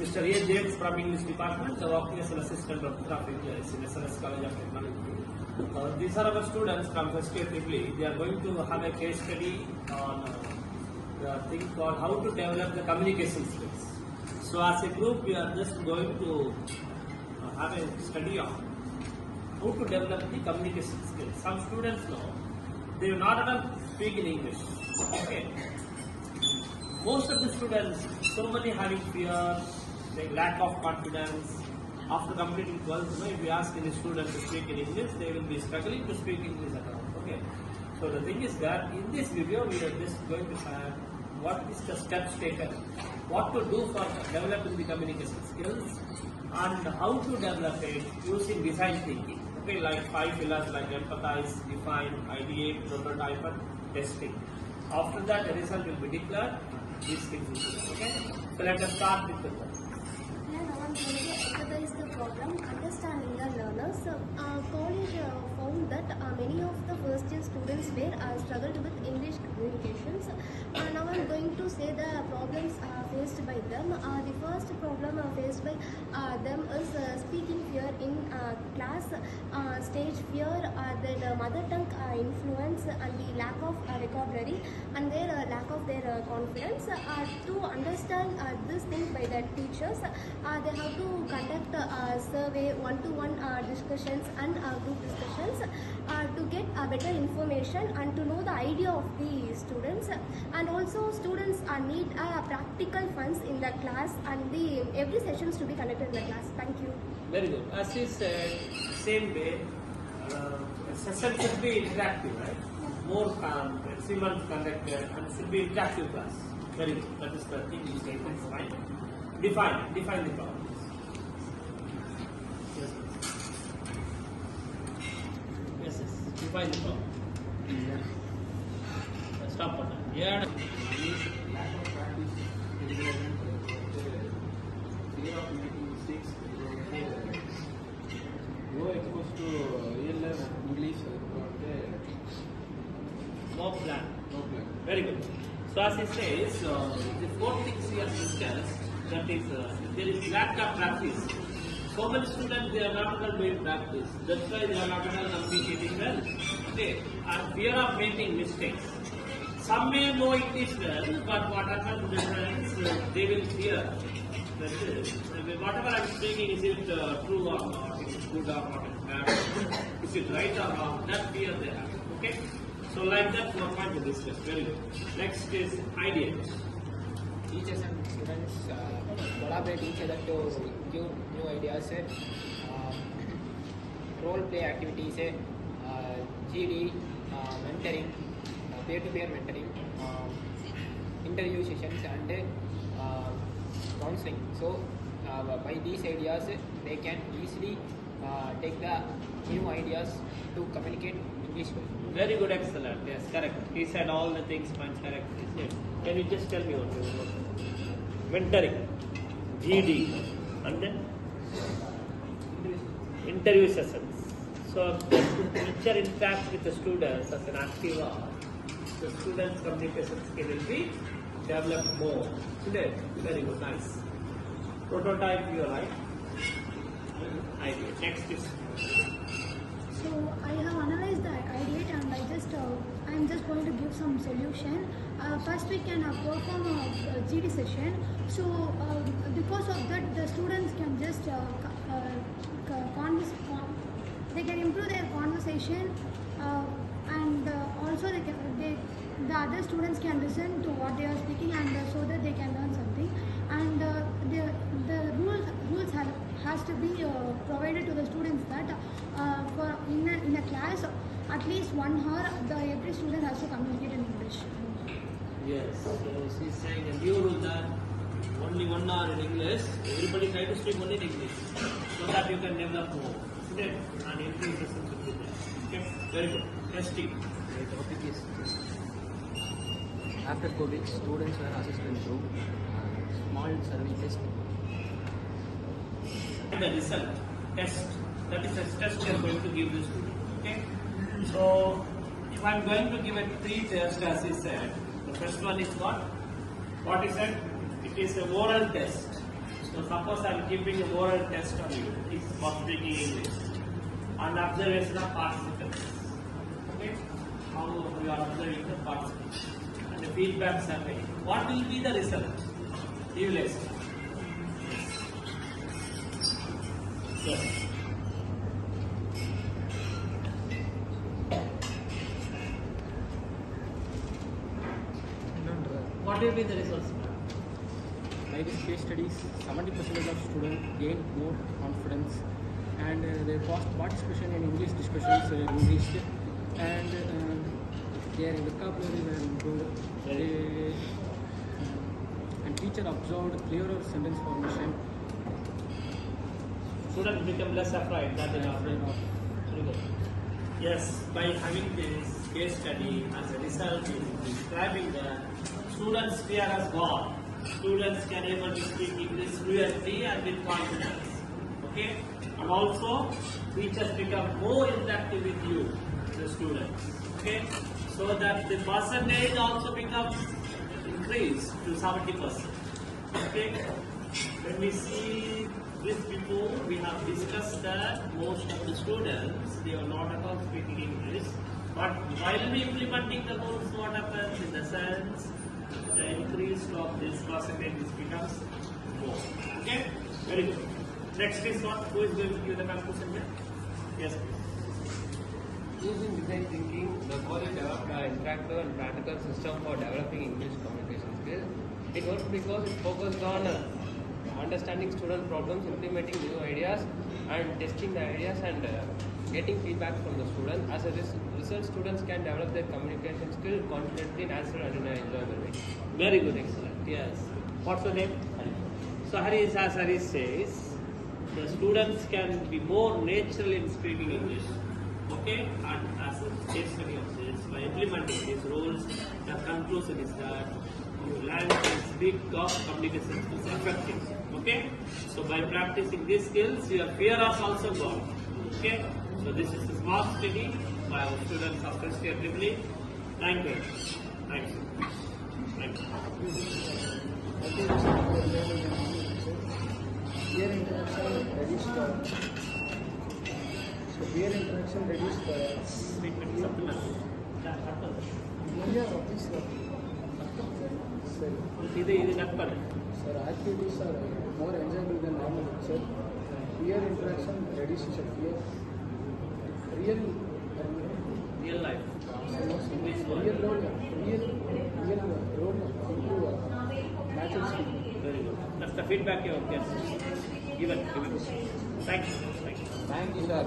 Mr. A. James from English Department, working as an assistant professor of English in SNS College of Technology. These are our students from first year Tripoli. They are going to have a case study on the thing called how to develop the communication skills. So as a group, we are just going to have a study on how to develop the communication skills. Some students know they will not even speak in English. Okay. Most of the students, so many having fear, lack of confidence. After completing 12th, if you ask any student to speak in English, they will be struggling to speak English at all. Okay. So the thing is that in this video, we are just going to have what is the steps taken, what to do for developing the communication skills, and how to develop it using design thinking. Okay, like 5 pillars like empathize, define, ideate, prototype, and testing. After that, the result will be declared. These things will be okay. So let us start with the work. Now I am going to empathize the problem, understanding the learners. College found that many of the first year students were struggled with English communications. Now I am going to say the problems faced by them. The first problem faced by them is speaking fear in class, stage fear, their mother tongue influence, and the lack of vocabulary, and their lack of their confidence. To understand this thing by the teachers, they have to conduct a survey, one-to-one discussions and group discussions to get better information and to know the idea of the students. And also students need practical funds in the class, and every sessions to be conducted in the class. Thank you. Very good. As he said, same way, session should be interactive, right? More maximum conducted and should be interactive class. Very good. That is the thing you say. That's fine. Define the problems. Yes. Yes. Define the problem. Stop for that. Yeah. Lack of practice in fear of making mistakes, no exposed to real life English, No plan. no plan. Very good. So as he says, the 4 things he has discussed, that is, there is lack of practice. So many students, they are not able doing practice. That's why they are not able communicating well. Okay. And fear of making mistakes. Some may know English well, but what happens is they will fear. That is, whatever I am speaking, is it true or not? Is it good or not? Is it right or wrong? That fear they have. Okay. So like that, 4 points to discuss. Very good. Next is ideas. Teachers and students collaborate each other to give new ideas, role play activities, GD, mentoring, peer-to-peer mentoring, interview sessions, and counseling. So by these ideas, they can easily take the new ideas to communicate English well. Very good, excellent. Yes, correct. He said all the things points correct. Yes. Can you just tell me what you want? Mentoring, GD, and then interview sessions. So the teacher interacts with the students as an active art. The students' communication skill will be developed more. Today, very good, nice. Prototype, you are right. Idea. Next is. So I have analyzed the idea, and I am just going to give some solution. First, we can perform a GD session. So because of that, the students can just they can improve their conversation, and also the other students can listen to what they are speaking, and so that they can learn something. And the rules has to be provided to the students that for in a class at least 1 hour every student has to communicate in English. Yes, so she's saying a new rule that only 1 hour in English, everybody try to speak only in English so that you can develop more. Okay? And increase the sense of goodness. Okay? Very good. Testing. The topic is after COVID, students were assessed through small survey test. And the result, test. That is a test you are going to give the student. Okay? So, if I am going to give a 3 tests as he said, the first one is what? What he said? It is a oral test. So suppose I am keeping a oral test on you, it's for speaking English, and observation of participants. Okay, how you are observing the participants and the feedback survey. What will be the result? You listen. Yes. What will be the results? By these case studies, 70% of students gain more confidence, and their participation in English discussions increased, and their vocabulary were improved. And teacher observed clearer sentence formation. Students become less afraid that they are afraid of. Yes, by having this case study as a result in describing the students' fear has gone. Students can able to speak English fluently and with confidence. Okay, and also teachers become more interactive with you, the students. Okay, so that the percentage also becomes increased to 70%. Okay, when we see this before, we have discussed that most of the students, they are not at all speaking English, but while we implementing the rules, what happens in the sense, the increase of this percentage becomes more. Okay, very good. Next is what? Who is going to give the conclusion here? Yes, please. Using design thinking, the college developed an interactive and practical system for developing English communication skills. It worked because it focused on understanding student problems, implementing new ideas, and testing the ideas and getting feedback from the students. As a result, students can develop their communication skill confidently, natural, and in an enjoyable way. Very good, excellent. Yes. What's your name? So Harish, as Harish says, the students can be more natural in speaking English. Okay, and as a case study of this, by implementing these rules, the conclusion is that you learn to speak of communication skills effectively. Okay, so by practicing these skills, your fear is also gone. Okay, so this is a small study by our students of first year Tripoli. Thank you. Thank you. Thank you. Peer interaction reduced peer interaction reduced Treatment supplement. ಇದು ನಡ್ಪಡೆ. Sir, activities are more enjoyable than normal. Sir, peer interaction reduces fear. Real life. Real role improve natural skill. Very good. That's the feedback you have given. Thank you. Thank you. Thank you, sir.